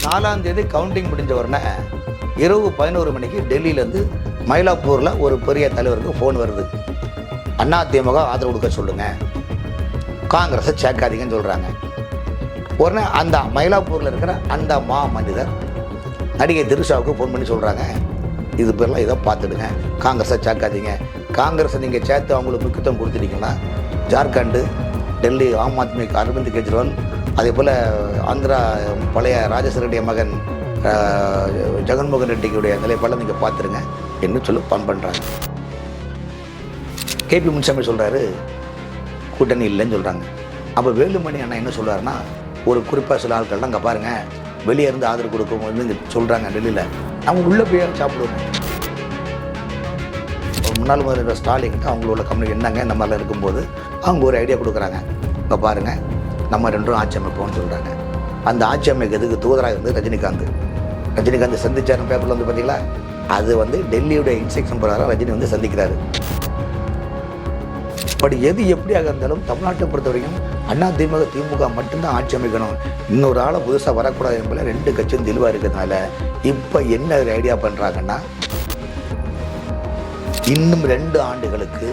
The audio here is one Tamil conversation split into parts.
4ஆம் தேதி கவுண்டிங் முடிஞ்ச உடனே இரவு 11 மணிக்கு டெல்லியிலேருந்து மயிலாப்பூரில் ஒரு பெரிய தலைவருக்கு ஃபோன் வருது. அதிமுக ஆதரவு கொடுக்க சொல்லுங்கள், காங்கிரஸை சேர்க்காதீங்கன்னு சொல்கிறாங்க. உடனே அந்த மயிலாப்பூரில் இருக்கிற அந்த மனிதர் நடிகை திரிஷாவுக்கு ஃபோன் பண்ணி சொல்கிறாங்க, இது பேரெலாம் இதை பார்த்துடுங்க, காங்கிரஸை சேர்க்காதீங்க. காங்கிரஸை நீங்கள் சேர்த்து அவங்களுக்கு முக்கியத்துவம் கொடுத்துட்டீங்கன்னா ஜார்க்கண்டு, டெல்லி ஆம் ஆத்மி அரவிந்த் கெஜ்ரிவால், அதே போல் ஆந்திரா பழைய ராஜேஸ்வர ரெட்டிய மகன் ஜெகன்மோகன் ரெட்டிக்குடைய நிலைப்பாடை நீங்கள் பார்த்துருங்க என்று சொல்லி பண்ணுறாங்க. கேபி முனுசாமி சொல்கிறாரு கூட்டணி இல்லைன்னு சொல்கிறாங்க. அப்போ வேலுமணி அண்ணா என்ன சொல்கிறாருன்னா, ஒரு குறிப்பாக சில ஆட்கள்லாம் அங்கே பாருங்கள் வெளியே இருந்து ஆதரவு கொடுக்கும் இங்கே சொல்கிறாங்க டெல்லியில், அவங்க உள்ளே போய் சாப்பிடுவாங்க. முன்னாள் முதல்வர் ஸ்டாலின்கிட்ட அவங்களோட கம்யூனிட்டி என்னங்க இந்த மாதிரிலாம் இருக்கும்போது அவங்க ஒரு ஐடியா கொடுக்குறாங்க. இப்போ பாருங்கள் நம்ம ரெண்டும் ஆட்சி அமைப்போம்னு சொல்கிறாங்க. அந்த ஆட்சி அமைக்கிறதுக்கு தூதராக இருந்து ரஜினிகாந்த் சந்திச்சார் பேப்பரில் வந்து பார்த்தீங்களா, அது வந்து டெல்லியுடைய இன்ஸ்ட்ரக்ஷன் பிரகாரம் ரஜினி வந்து சந்திக்கிறாரு. பட் எது எப்படியாக இருந்தாலும் தமிழ்நாட்டை பொறுத்த வரைக்கும் திமுக மட்டும்தான் ஆட்சி அமைக்கணும், இன்னொரு ஆளை புதுசாக வரக்கூடாது என்பதில் ரெண்டு கட்சியும் தெளிவாக இருக்கிறதுனால இப்போ என்ன ஐடியா பண்ணுறாங்கன்னா, இன்னும் 2 ஆண்டுகளுக்கு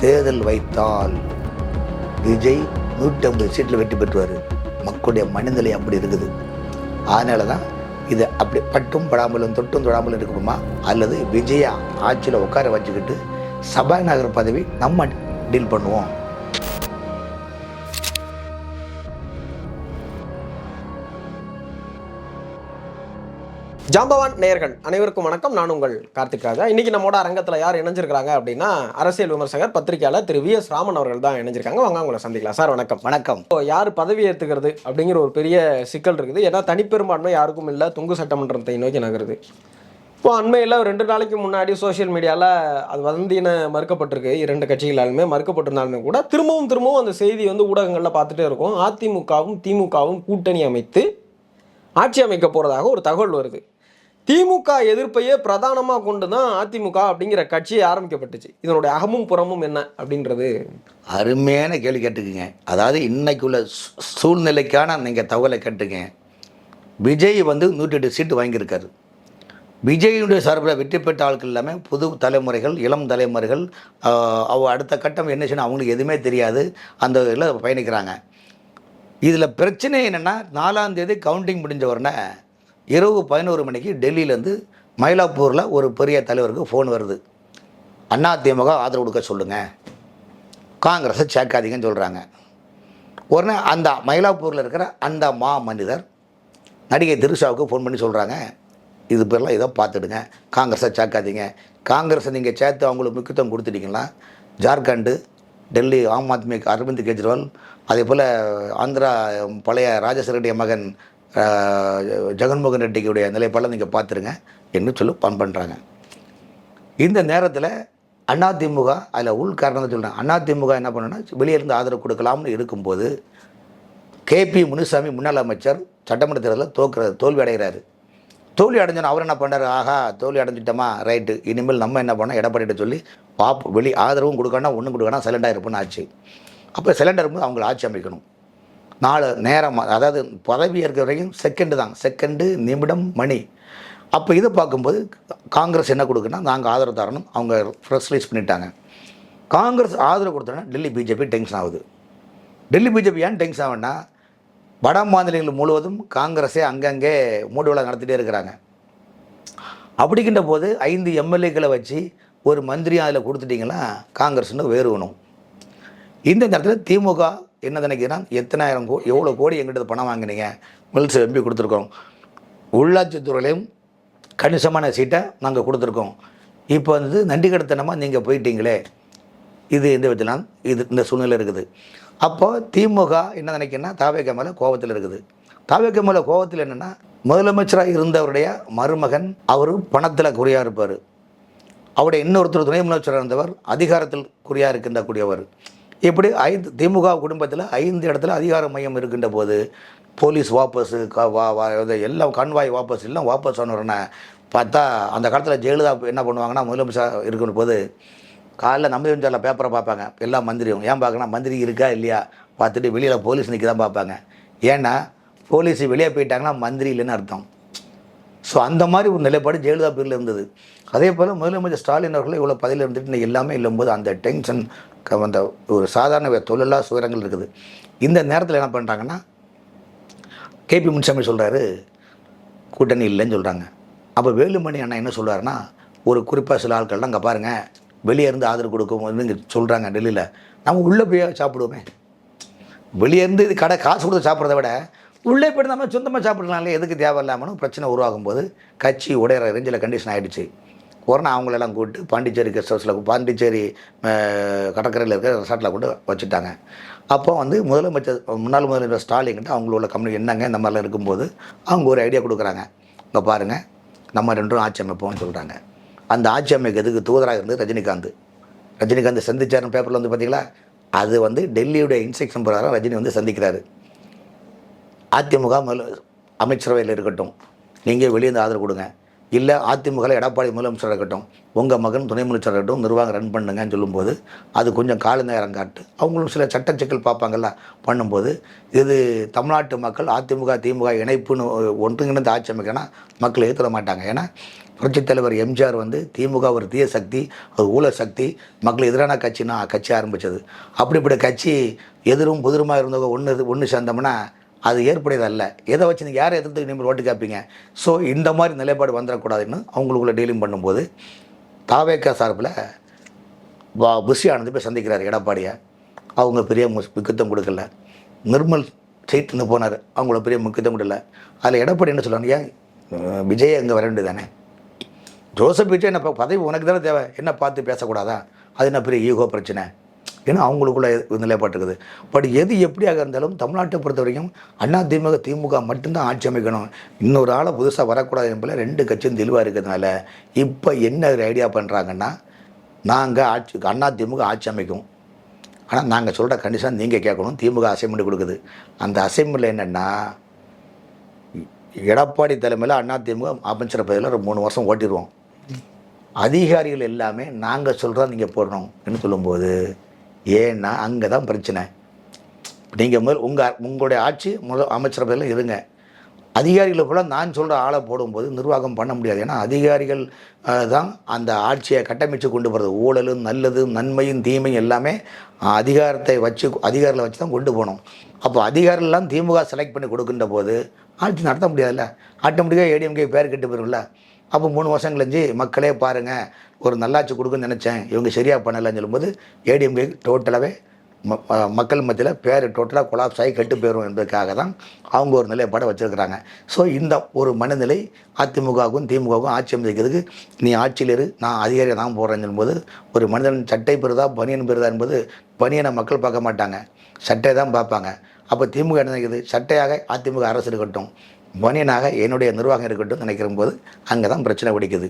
தேர்தல் வைத்தால் விஜய் 150 சீட்டில் வெற்றி பெற்றுவார். மக்களுடைய மனநிலை அப்படி இருக்குது. அதனால தான் இது அப்படி பட்டும் படாமலும் தொட்டும் தொடாமலும் இருக்கணுமா, அல்லது விஜயா ஆட்சியில் உட்கார வச்சுக்கிட்டு சபாநாயகர் பதவி நம்ம டீல் பண்ணுவோம். ஜாம்பவான் நேயர்கள் அனைவருக்கும் வணக்கம். நான் உங்கள் கார்த்திக் ராஜா. இன்னைக்கு நம்மோட அரங்கத்தில் யார் இணைஞ்சிருக்கிறாங்க அப்படின்னா, அரசியல் விமர்சகர் பத்திரிகையாளர் திரு வி.எஸ். ராமன் அவர்கள் தான் இணைஞ்சிருக்காங்க. வாங்க உங்களை சந்திக்கலாம். சார் வணக்கம். வணக்கம். யார் பதவி ஏற்றுக்கிறது அப்படிங்கிற ஒரு பெரிய சிக்கல் இருக்குது. ஏன்னா தனிப்பெரும்பான்மை யாருக்கும் இல்லை, தொங்கு சட்டமன்றத்தை நோக்கி நகருது. இப்போ அண்மையில் 2 நாளைக்கு முன்னாடி சோசியல் மீடியாவில் அது வதந்தின மறுக்கப்பட்டிருக்கு. 2 கட்சிகளாலுமே மறுக்கப்பட்டிருந்தாலுமே கூட திரும்பவும் அந்த செய்தி வந்து ஊடகங்களில் பார்த்துட்டே இருக்கும். அதிமுகவும் திமுகவும் கூட்டணி அமைத்து ஆட்சி அமைக்க போகிறதாக ஒரு தகவல் வருது. திமுக எதிர்ப்பையே பிரதானமாக கொண்டு தான் அதிமுக அப்படிங்கிற கட்சியை ஆரம்பிக்கப்பட்டுச்சு. இதனுடைய அகமும் புறமும் என்ன அப்படின்றது அருமையான கேள்வி கேட்டுக்குங்க. அதாவது இன்னைக்குள்ள சூழ்நிலைக்கான நீங்கள் தகவலை கேட்டுங்க. விஜய் வந்து 108 சீட்டு வாங்கியிருக்காரு. விஜயுடைய சார்பில் வெற்றி பெற்ற ஆட்கள் எல்லாமே புது தலைமுறைகள், இளம் தலைமுறைகள். அடுத்த கட்டம் என்ன செய்யணும் அவங்களுக்கு எதுவுமே தெரியாது, அந்த இதில் பயணிக்கிறாங்க. இதில் பிரச்சனை என்னென்னா, 4ஆம் தேதி கவுண்டிங் முடிஞ்ச உடனே இரவு 11 மணிக்கு டெல்லியிலேருந்து மயிலாப்பூரில் ஒரு பெரிய தலைவருக்கு ஃபோன் வருது. அதிமுக ஆதரவு கொடுக்க சொல்லுங்கள், காங்கிரஸை சேர்க்காதீங்கன்னு சொல்கிறாங்க. உடனே அந்த மயிலாப்பூரில் இருக்கிற அந்த மனிதர் நடிகை திரிஷாவுக்கு ஃபோன் பண்ணி சொல்கிறாங்க, இது பேரெலாம் இதை பார்த்துடுங்க, காங்கிரஸை சேர்க்காதீங்க. காங்கிரஸை நீங்கள் சேர்த்து அவங்களுக்கு முக்கியத்துவம் கொடுத்துட்டீங்கன்னா ஜார்க்கண்டு, டெல்லி ஆம் ஆத்மி அரவிந்த் கெஜ்ரிவால், அதே போல் ஆந்திரா பழைய ராஜேஸ்வர ரெட்டிய மகன் ஜெகன்மோகன் ரெட்டிக்குடைய நிலைப்பாடை நீங்கள் பார்த்துருங்க என்று சொல்லி பண்ணுறாங்க. இந்த நேரத்தில் அதிமுக அதில் உள் காரணத்தை சொல்கிறாங்க. அதிமுக என்ன பண்ணுன்னா, வெளியிருந்து ஆதரவு கொடுக்கலாம்னு இருக்கும்போது கேபி முனுசாமி முன்னாள் அமைச்சர் சட்டமன்ற தேர்தலில் தோல்வி அடைகிறாரு. தோல்வி அடைஞ்சோன்னா அவர் என்ன பண்ணுறாரு, ஆஹா தோல்வி அடைஞ்சிட்டோமா, ரைட்டு, இனிமேல் நம்ம என்ன பண்ணோம், எடப்பாடிகிட்ட சொல்லி வெளி ஆதரவும் கொடுக்கணும், ஒன்றும் கொடுக்கணும், சைலண்டாக இருப்போன்னு ஆச்சு. அப்போ சைலண்டாக இருக்கும்போது அவங்கள ஆட்சி அமைக்கணும். 4 நேரம், அதாவது பதவி ஏற்கிற வரைக்கும் செகண்டு நிமிடம் மணி. அப்போ இதை பார்க்கும்போது காங்கிரஸ் என்ன கொடுக்குன்னா, நாங்கள் ஆதரவு தரணும், அவங்க ப்ரெஸ் ரிலீஸ் பண்ணிட்டாங்க. காங்கிரஸ் ஆதரவு கொடுத்தோன்னா டெல்லி பிஜேபி டென்ஷன் ஆகுது. டெல்லி பிஜேபி ஏன் டென்ஷன் ஆகுன்னா, வட மாநிலங்கள் முழுவதும் காங்கிரஸே அங்கங்கே மூடு விழா நடத்திட்டே இருக்கிறாங்க. அப்படிங்கின்ற போது 5 எம்எல்ஏக்களை வச்சு ஒரு மந்திரியும் அதில் கொடுத்துட்டிங்கன்னா காங்கிரஸ்னு வேறுவணும். இந்த நேரத்தில் திமுக என்ன நினைக்கிறேன்னா, எவ்வளோ கோடி எங்கிட்ட பணம் வாங்கினீங்க, மில்ஸ் எம்பி கொடுத்துருக்கோம், உள்ளாட்சித்துறையிலையும் கணிசமான சீட்டை நாங்கள் கொடுத்துருக்கோம், இப்போ வந்து நன்றி கடத்தனமாக நீங்கள் போயிட்டீங்களே, இது எந்த விதத்திலாம் இந்த சூழ்நிலை இருக்குது. அப்போ திமுக என்ன நினைக்கிறேன்னா, தாவேக மேலே கோபத்தில் இருக்குது. தாவேக மேலே கோபத்தில் என்னென்னா, முதலமைச்சராக இருந்தவருடைய மருமகன் அவர் பணத்தில் குறியாக இருப்பார், அவருடைய இன்னொருத்தர் துணை முதலமைச்சராக இருந்தவர் அதிகாரத்தில் குறியாக இருக்கின்றக்கூடியவர். இப்படி திமுக குடும்பத்தில் 5 இடத்துல அதிகார மையம் இருக்கின்ற போது போலீஸ் வாபஸு எல்லாம் கன்வாய் வாபஸ் எல்லாம் வாபஸ் ஆனவரனை பார்த்தா, அந்த காலத்தில் ஜெயலலிதா என்ன பண்ணுவாங்கன்னா, முதலமைச்சர் இருக்கிற போது காலைல நம்ம பேப்பரை பார்ப்பாங்க எல்லா மந்திரியும். ஏன் பார்க்கணும், மந்திரி இருக்கா இல்லையா பார்த்துட்டு வெளியில் போலீஸ் நிற்க தான் பார்ப்பாங்க. ஏன்னா போலீஸ் வெளியே போயிட்டாங்கன்னா மந்திரி இல்லைன்னு அர்த்தம். ஸோ அந்த மாதிரி ஒரு நிலைப்பாடு ஜெயலலிதா பேரில் இருந்தது. அதே போல் முதலமைச்சர் ஸ்டாலின் அவர்கள் இவ்வளோ பதவியில் இருந்துட்டு இன்னைக்கு எல்லாமே இல்லும்போது அந்த டென்ஷன் அந்த ஒரு சாதாரண தொழிலா சுயரங்கள் இருக்குது. இந்த நேரத்தில் என்ன பண்ணுறாங்கன்னா, கேபி முனுசாமி சொல்கிறாரு கூட்டணி இல்லைன்னு சொல்கிறாங்க. அப்போ வேலுமணி அண்ணா என்ன சொல்கிறாருன்னா, ஒரு குறிப்பாக சில ஆட்கள்லாம் அங்கே பாருங்கள் வெளியே இருந்து ஆதரவு கொடுக்கும் இங்கே சொல்கிறாங்க டெல்லியில், நம்ம உள்ளே போய் சாப்பிடுவோமே, வெளியே இருந்து இது கடை காசு கொடுத்து சாப்பிட்றத விட உள்ளே போய்ட்டு நம்ம சொந்தமாக சாப்பிட்றதுனால எதுக்கு தேவையில்லாமனு பிரச்சனை உருவாகும் போது கட்சி உடையிற ரேஞ்சில் கண்டிஷன் ஆகிடுச்சு. உடனே அவங்களெல்லாம் கூப்பிட்டு பாண்டிச்சேரி கெஸ்ட் ஹவுஸில் பாண்டிச்சேரி கடற்கரையில் இருக்கிற ரெசார்ட்டில் கொண்டு வச்சுட்டாங்க. அப்போ வந்து முன்னாள் முதலமைச்சர் ஸ்டாலின்கிட்ட அவங்களோட கம்யூனி என்னங்க இந்த மாதிரிலாம் இருக்கும்போது அவங்க ஒரு ஐடியா கொடுக்குறாங்க. இங்கே பாருங்கள் நம்ம ரெண்டும் ஆட்சி அமைப்போம்னு சொல்கிறாங்க. அந்த ஆட்சி அமைக்கிறதுக்கு தூதராக இருந்து ரஜினிகாந்த் சந்திச்சாருன்னு பேப்பரில் வந்து பார்த்தீங்களா, அது வந்து டெல்லியுடைய இன்ஸ்ட்ரக்ஷன் பிரகாரம் ரஜினி வந்து சந்திக்கிறாரு. அதிமுக அமைச்சரவையில் இருக்கட்டும், நீங்கள் வெளியேந்து ஆதரவு கொடுங்க, இல்லை அதிமுக எடப்பாடி முதலமைச்சராக இருக்கட்டும், உங்கள் மகன் துணை முதலமைச்சராக இருக்கட்டும், நிர்வாகம் ரன் பண்ணுங்கன்னு சொல்லும்போது அது கொஞ்சம் கால நேரம் காட்டு அவங்களும் சில சட்ட சிக்கல் பார்ப்பாங்கல்ல. பண்ணும்போது இது தமிழ்நாட்டு மக்கள் அதிமுக திமுக இணைப்புன்னு ஒன்றுங்கிணைந்து ஆட்சி அமைக்கனா மக்கள் ஏற்றுக்க மாட்டாங்க. ஏன்னா புரட்சித் தலைவர் எம்ஜிஆர் வந்து திமுக ஒரு தீய சக்தி, ஒரு ஊழல் சக்தி, மக்கள் எதிரான கட்சின்னா கட்சி ஆரம்பித்தது. அப்படிப்பட்ட கட்சி எதிரும் புதிருமாக இருந்தவங்க ஒன்று சேர்ந்தோம்னா அது ஏற்புடையதல்ல. எதை வச்சு நீங்கள் யாரை எதிர்த்து நீங்கள் ஓட்டு கேட்பீங்க? ஸோ இந்த மாதிரி நிலைப்பாடு வந்துடக்கூடாதுன்னு அவங்களுக்குள்ள டீலிங் பண்ணும்போது தாவேக்கா சார்பில் புஷி ஆனந்த் போய் சந்திக்கிறார் எடப்பாடியை. அவங்க பெரிய முக்கியத்துவம் கொடுக்கல. நிர்மல் சீட்டுன்னு போனார், அவங்கள பெரிய முக்கியத்துவம் கொடுக்கல. அதில் எடப்பாடி என்ன சொல்லுவாங்க, ஏன் விஜய் அங்கே வர வேண்டியதானே, ஜோசப் விஜய் என்ன பதவி உனக்கு தானே தேவை, என்ன பார்த்து பேசக்கூடாதா, அது என்ன பெரிய ஈகோ பிரச்சனை, ஏன்னா அவங்களுக்குள்ள நிலைப்பாட்டுருக்குது. பட் எது எப்படியாக இருந்தாலும் தமிழ்நாட்டை பொறுத்த வரைக்கும் திமுக மட்டும்தான் ஆட்சி அமைக்கணும், இன்னொரு ஆளை புதுசாக வரக்கூடாது என்பதில் ரெண்டு கட்சியும் தெளிவாக இருக்கிறதுனால இப்போ என்ன ஒரு ஐடியா பண்ணுறாங்கன்னா, நாங்கள் திமுக ஆட்சி அமைக்கும், ஆனால் நாங்கள் சொல்கிற கண்டிஷன் நீங்கள் கேட்கணும். திமுக அசைன்மெண்ட் கொடுக்குது. அந்த அசைன்மெண்ட்டில் என்னென்னா, எடப்பாடி தலைமையில் திமுக அமைச்சர் பதவியில் ஒரு 3 வருஷம் ஓட்டிடுவோம், அதிகாரிகள் எல்லாமே நாங்கள் சொல்கிறோம் நீங்கள் போடணும்னு சொல்லும்போது, ஏன்னா அங்கே தான் பிரச்சனை. நீங்கள் உங்களுடைய ஆட்சி அமைச்சரவையில் இருங்க, அதிகாரிகளை போல நான் சொல்கிற ஆளை போடும்போது நிர்வாகம் பண்ண முடியாது. ஏன்னா அதிகாரிகள் தான் அந்த ஆட்சியை கட்டமைச்சு கொண்டு போகிறது. ஊழலும் நல்லதும் நன்மையும் தீமையும் எல்லாமே அதிகாரிகளை வச்சு தான் கொண்டு போகணும். அப்போ அதிகாரிகள்லாம் திமுக செலக்ட் பண்ணி கொடுக்கின்ற போது ஆட்சி நடத்த முடியாதுல்ல. ஆட்டோமேட்டிக்காக ஏடிஎம்கே பேர் கெட்டு போயிரும்ல. அப்போ 3 வருஷம் கழிஞ்சு மக்களே பாருங்கள் ஒரு நல்லாட்சி கொடுக்குன்னு நினச்சேன், இவங்க சரியாக பண்ணலைன்னு சொல்லும்போது ஏடிஎம்கே டோட்டலாகவே மக்கள் மத்தியில் பேர் டோட்டலாக கொலாப்ஸ் ஆகி கெட்டு போயிடும் என்பதற்காக தான் அவங்க ஒரு நிலைப்பாடை வச்சுருக்கிறாங்க. ஸோ இந்த ஒரு மனநிலை அதிமுகவுக்கும் திமுகவுக்கும் ஆட்சி அமைக்கிறதுக்கு, நீ ஆட்சியில் இரு, நான் அதிகாரியை தான் போடுறேன்னு சொல்லும்போது, ஒரு மனிதன் சட்டை பெறுதா பனியன் பெறுதா என்பது, பனியனை மக்கள் பார்க்க மாட்டாங்க, சட்டை தான் பார்ப்பாங்க. அப்போ திமுக என்ன நினைக்குது, சட்டையாக அதிமுக அரசு இருக்கட்டும், பனியனாக என்னுடைய நிர்வாகம் இருக்கட்டும் நினைக்கிற போது அங்கே தான் பிரச்சனை பிடிக்குது.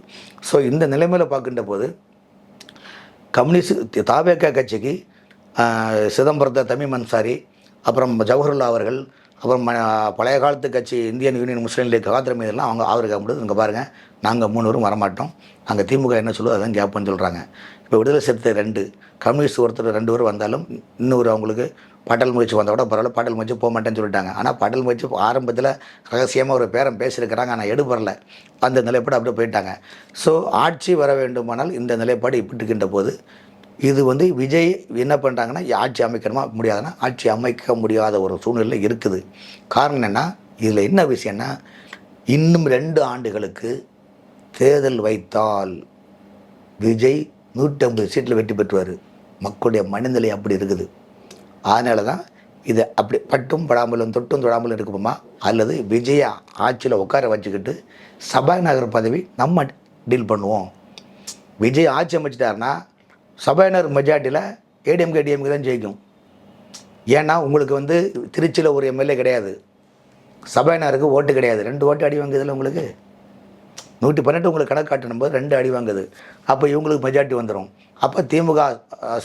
ஸோ இந்த நிலைமையில் பார்க்கின்ற போது கம்யூனிஸ்ட் தாவேக்கா கட்சிக்கு சிதம்பரத்தை தமிம் அன்சாரி, அப்புறம் ஜவஹர்லா அவர்கள், அப்புறம் பழைய காலத்து கட்சி இந்தியன் யூனியன் முஸ்லீம் லீக் காத்திரம் இதெல்லாம் அவருக்கு முடியாது. இங்கே பாருங்கள் நாங்கள் 3 பேரும் வரமாட்டோம், நாங்கள் திமுக என்ன சொல்லுவோம் அதான் கேட்போன்னு சொல்கிறாங்க. இப்போ விடுதலை சிறுத்தை 2 கம்யூனிஸ்ட் ஒருத்தர் 2 பேர் வந்தாலும் இன்னொரு அவங்களுக்கு பாடல் முயற்சி வந்தால் கூட பரவாயில்ல, பாடல் முயற்சி போக மாட்டேன்னு சொல்லிட்டாங்க. ஆனால் பாடல் முயற்சி ஆரம்பத்தில் ரகசியமாக ஒரு பேரம் பேசியிருக்கிறாங்க, ஆனால் எடுபடலை, அந்த நிலைப்பாடு அப்படியே போயிட்டாங்க. ஸோ ஆட்சி வர வேண்டுமானால் இந்த நிலைப்பாடு இப்படிக்கின்ற போது இது வந்து விஜய் என்ன பண்ணுறாங்கன்னா, ஆட்சி அமைக்கணுமா முடியாதுன்னா ஆட்சி அமைக்க முடியாத ஒரு சூழ்நிலை இருக்குது. காரணம் என்னென்னா, இதில் என்ன விஷயம்னா, இன்னும் 2 ஆண்டுகளுக்கு தேர்தல் வைத்தால் விஜய் 150 சீட்டில் வெற்றி பெற்றுவார். மக்களுடைய மனநிலை அப்படி இருக்குது. அதனால தான் இதை அப்படி பட்டும் படாமலும் தொட்டும் தொடாமலும் இருக்குமா, அல்லது விஜய ஆட்சியில் உட்கார வச்சுக்கிட்டு சபாநாயகர் பதவி நம்ம டீல் பண்ணுவோம். விஜய் ஆட்சி அமைச்சிட்டாருன்னா சபாநாயகர் மெஜாரிட்டியில் ஏடிஎம்கே தான் ஜெயிக்கும். ஏன்னா உங்களுக்கு வந்து திருச்சியில் ஒரு எம்எல்ஏ கிடையாது, சபாநாயகருக்கு ஓட்டு கிடையாது, 2 ஓட்டு அடி வாங்குதில்ல உங்களுக்கு. 118 உங்களுக்கு கணக்கு காட்டணும் போது 2 அடி வாங்குது. அப்போ இவங்களுக்கு மெஜாரிட்டி வந்துடும். அப்போ திமுக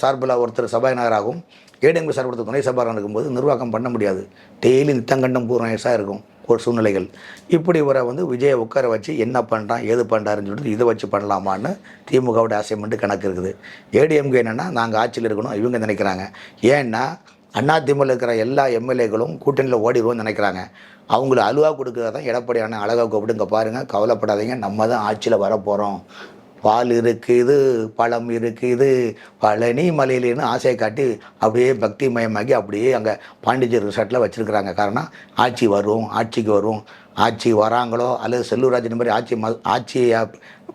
சார்பில் ஒருத்தர் சபாநாயகராகவும் ஏடிஎம்கே சார்பில் ஒருத்தர் துணை சபாநாயகர் இருக்கும்போது நிர்வாகம் பண்ண முடியாது. டெய்லி நித்தங்கண்டம் பூர்ணயசாக இருக்கும் ஒரு சூழ்நிலைகள். இப்படி ஒரு வந்து விஜயை உட்கார வச்சு என்ன பண்ணுறான் ஏது பண்ணுறாருன்னு சொல்லிட்டு இதை வச்சு பண்ணலாமான்னு திமுகவோட அசைன்மெண்ட்டு கணக்கு இருக்குது. ஏடிஎம்கே என்னென்னா நாங்கள் ஆட்சியில் இருக்கணும் இவங்க நினைக்கிறாங்க. ஏன்னா அதிமுக இருக்கிற எல்லா எம்எல்ஏக்களும் கூட்டணியில் ஓடிடுவோம்னு நினைக்கிறாங்க. அவங்கள அலுவா கொடுக்குறதா தான் எடப்பாடியான அழகாக கூப்பிடுங்க பாருங்கள், கவலைப்படாதீங்க, நம்ம தான் ஆட்சியில் வரப்போகிறோம், பால் இருக்குது, பழம் இருக்குது, பழனி மலையிலேருந்து ஆசையை காட்டி அப்படியே பக்தி மயமாகி அப்படியே அங்கே பாண்டிச்சேரி ரிசார்ட்டில் வச்சுருக்குறாங்க. காரணம் ஆட்சி வரும், ஆட்சிக்கு வரும், ஆட்சி வராங்களோ அல்லது செல்லூராஜன் மாதிரி ஆட்சியை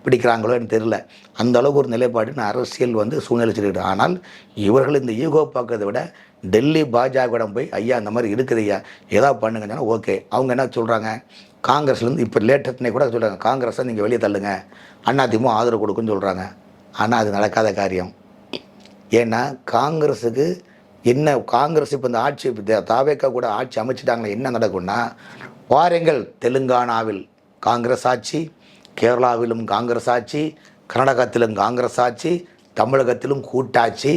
பிடிக்கிறாங்களோன்னு தெரில. அந்த அளவுக்கு ஒரு நிலைப்பாடு அரசியல் வந்து சூழ்நிலை சொல்லிட்டு. ஆனால் இவர்கள் இந்த ஈகோ பார்க்கறத விட டெல்லி பாஜகவிடம் போய் ஐயா அந்த மாதிரி இருக்குது ஐயா ஏதாவது பண்ணுங்கன்னா ஓகே. அவங்க என்ன சொல்கிறாங்க, காங்கிரஸ்லேருந்து இப்போ லேட்டஸ்ட்னே கூட சொல்கிறாங்க, காங்கிரஸை நீங்கள் வெளியே தள்ளுங்க, அதிமுக ஆதரவு கொடுக்குன்னு சொல்கிறாங்க. ஆனால் அது நடக்காத காரியம். ஏன்னா காங்கிரஸுக்கு என்ன, காங்கிரஸ் இப்போ இந்த ஆட்சி தாவேக்கா கூட ஆட்சி அமைச்சிட்டாங்களே, என்ன நடக்கும்னா, பாருங்கள் தெலுங்கானாவில் காங்கிரஸ் ஆட்சி, கேரளாவிலும் காங்கிரஸ் ஆட்சி, கர்நாடகத்திலும் காங்கிரஸ் ஆட்சி, தமிழகத்திலும் கூட்டாட்சி.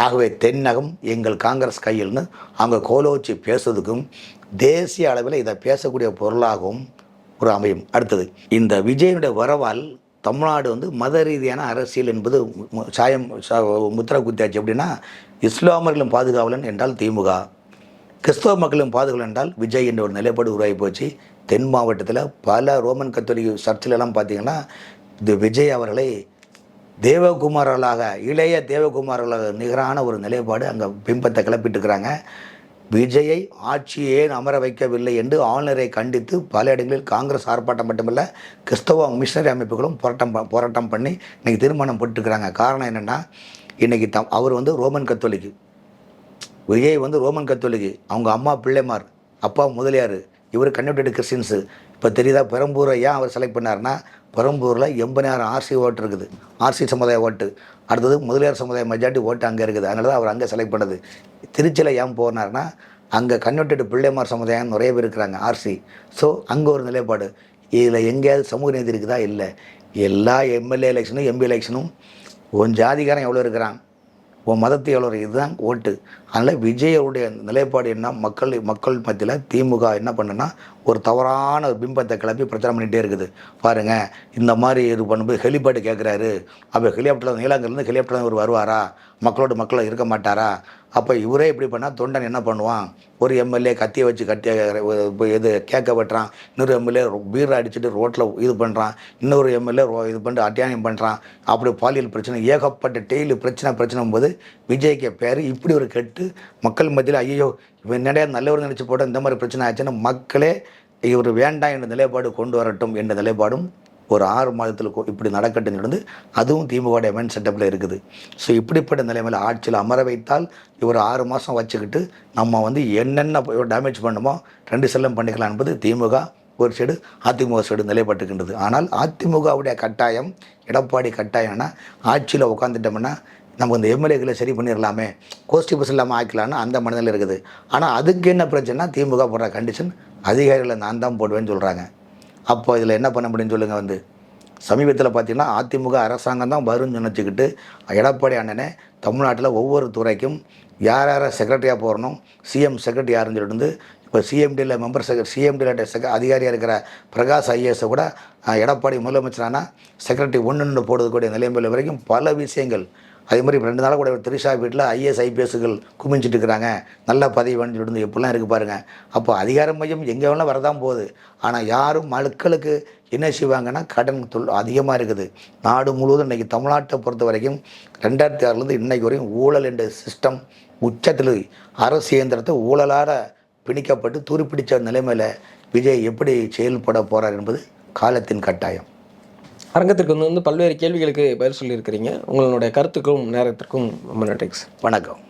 ஆகவே தென்னகம் எங்கள் காங்கிரஸ் கையில்னு அவங்க கோலோச்சி பேசுறதுக்கும் தேசிய அளவில் இதை பேசக்கூடிய பொருளாகவும் ஒரு அமையும். அடுத்தது, இந்த விஜயனுடைய வரவால் தமிழ்நாடு வந்து மத ரீதியான அரசியல் என்பது முத்திரை குத்தியாச்சு. எப்படின்னா, இஸ்லாமியர்களும் பாதுகாவலன் என்றால் திமுக, கிறிஸ்தவ மக்களும் பாதுகாவலன் என்றால் விஜய் என்ற ஒரு நிலைப்பாடு உருவாகி போச்சு. தென் மாவட்டத்தில் பல ரோமன் கத்தோலிக்க சர்ச்சிலெல்லாம் பார்த்திங்கன்னா இந்த விஜய் அவர்களை தேவகுமாரர்களாக, இளைய தேவகுமாரர்களாக நிகரான ஒரு நிலைப்பாடு அங்கே பிம்பத்தை கிளப்பிட்டுருக்கிறாங்க. விஜயை ஆட்சியே அமர வைக்கவில்லை என்று ஆளுநரை கண்டித்து பல இடங்களில் காங்கிரஸ் ஆர்ப்பாட்டம் மட்டுமல்ல, கிறிஸ்தவ மிஷனரி அமைப்புகளும் போராட்டம் பண்ணி இன்றைக்கி தீர்மானம் போட்டுருக்கிறாங்க. காரணம் என்னென்னா, இன்றைக்கி அவர் வந்து ரோமன் கத்தோலிக்கு, விஜய் வந்து ரோமன் கத்தோலிக்கு, அவங்க அம்மா பிள்ளைமார், அப்பா முதலியார், இவர் கன்வெர்ட்டட் கிறிஸ்டின்ஸு. இப்போ தெரியுதா பெரம்பூரை ஏன் அவர் செலக்ட் பண்ணார்னா, பெரம்பூரில் 80,000 ஆர்சி ஓட்டு இருக்குது, ஆர்சி சமுதாய ஓட்டு. அடுத்தது முதலியார் சமுதாய மெஜாரிட்டி ஓட்டு அங்கே இருக்குது. அதனால தான் அவர் அங்கே செலக்ட் பண்ணது. திருச்சியில் ஏன் போனார்னா, அங்கே கன்வெர்ட்டட் பிள்ளைமார் சமுதாயம் நிறைய பேர் இருக்கிறாங்க ஆர்சி. ஸோ அங்கே ஒரு நிலைப்பாடு. இதில் எங்கேயாவது சமூக நீதி இருக்குதா? இல்லை. எல்லா எம்எல்ஏ எலெக்ஷனும் எம்பி எலெக்ஷனும் உன் ஜாதிகாரன் எவ்வளோ இருக்கிறான், உன் மதத்தை எவ்வளோ, இதுதான் ஓட்டு. அதனால் விஜயோடைய நிலைப்பாடு என்ன, மக்கள் மத்தியில் திமுக என்ன பண்ணுன்னா, ஒரு தவறான ஒரு பிம்பத்தை கிளப்பி பிரச்சாரம் பண்ணிகிட்டே இருக்குது. பாருங்கள், இந்த மாதிரி இது பண்ணும்போது ஹெலிபேடு கேட்குறாரு, அப்போ ஹெலிகாப்டரில் நீலாங்கலேருந்து ஹெலிகாப்டரில் இவர் வருவாரா, மக்கள் இருக்க மாட்டாரா? அப்போ இவரே இப்படி பண்ணால் தொண்டன் என்ன பண்ணுவான்? ஒரு எம்எல்ஏ கத்தியை வச்சு இது கேட்க வெட்டுறான், இன்னொரு எம்எல்ஏ பீரை அடிச்சுட்டு ரோட்டில் இது பண்ணுறான், இன்னொரு எம்எல்ஏ இது பண்ணிட்டு அட்டியானியம் பண்ணுறான். அப்படி பாலியல் பிரச்சனை, ஏகப்பட்ட டெய்லி பிரச்சனை போது விஜய்க்கு பேர் இப்படி ஒரு கெட்டு மக்கள் மத்தியில் ஐயோ இவன் நிறையா நல்லவர் நினச்சி போட்டால் இந்த மாதிரி பிரச்சனை ஆச்சுன்னா மக்களே இவர் வேண்டாம் என்ற நிலைப்பாடு கொண்டு வரட்டும் என்ற நிலைப்பாடும் ஒரு 6 மாதத்தில் இப்படி நடக்கட்டும் நடந்து, அதுவும் திமுக மைண்ட் செட்டப்பில் இருக்குது. ஸோ இப்படிப்பட்ட நிலைமையில் ஆட்சியில் அமர வைத்தால் இவர் 6 மாதம் வச்சுக்கிட்டு நம்ம வந்து என்னென்ன டேமேஜ் பண்ணுமோ 2 செல்லம் பண்ணிக்கலாம் என்பது திமுக ஒரு சைடு, அதிமுக சைடு நிலைப்பட்டுக்கின்றது. ஆனால் அதிமுகவுடைய கட்டாயம், எடப்பாடி கட்டாயம்னா, ஆட்சியில் உட்காந்துட்டோம்னா நம்ம இந்த எம்எல்ஏக்களை சரி பண்ணிடலாமே, கோஷ்டி பஸ் இல்லாமல் ஆக்கலான்னு அந்த மனதில் இருக்குது. ஆனால் அதுக்கு என்ன பிரச்சனைனா, திமுக போடுற கண்டிஷன் அதிகாரிகளை நான் தான் போடுவேன்னு சொல்கிறாங்க. அப்போ இதில் என்ன பண்ண முடியும்னு சொல்லுங்கள். வந்து சமீபத்தில் பார்த்திங்கன்னா அதிமுக அரசாங்கம் தான் வரும்னு நினச்சிக்கிட்டு எடப்பாடி அண்ணனே தமிழ்நாட்டில் ஒவ்வொரு துறைக்கும் யார் செக்ரட்டரியாக போடணும், சிஎம் செக்ரட்டரி யாருன்னு சொல்லிட்டு இப்போ சிஎம்டியில் மெம்பர் சிஎம்டியில் அதிகாரியாக இருக்கிற பிரகாஷ் ஐஏஎஸை கூட எடப்பாடி முதலமைச்சரானா செக்ரட்டரி 1 போடுறதுக்கூடிய நிலைமையில் வரைக்கும் பல விஷயங்கள். அதே மாதிரி 2 நாளாக கூட திரிஷா வீட்டில் ஐஏஎஸ் ஐபிஎஸ்கள் குமிஞ்சிட்டு இருக்கிறாங்க, நல்ல பதவி வேணும்னு சொல்லிட்டு எப்படிலாம் இருக்குது பாருங்கள். அப்போ அதிகார மையம் எங்கே வேணாலும் வரதான் போகுது. ஆனால் யாரும் மக்களுக்கு என்ன செய்வாங்கன்னா, கடன் அதிகமாக இருக்குது. நாடு முழுவதும் இன்றைக்கி தமிழ்நாட்டை பொறுத்த வரைக்கும் 2006 இன்றைக்கு வரையும் ஊழல் என்ற சிஸ்டம் உச்சத்தில், அரசு இயந்திரத்தை ஊழலால் பிணிக்கப்பட்டு துருப்பிடித்த நிலைமையில் விஜய் எப்படி செயல்பட போகிறார் என்பது காலத்தின் கட்டாயம். அரங்கத்திற்கு வந்து பல்வேறு கேள்விகளுக்கு பதில் சொல்லியிருக்கிறீங்க. உங்களுடைய கருத்துக்கும் நேரத்திற்கும் ரொம்ப நன்றி. வணக்கம்.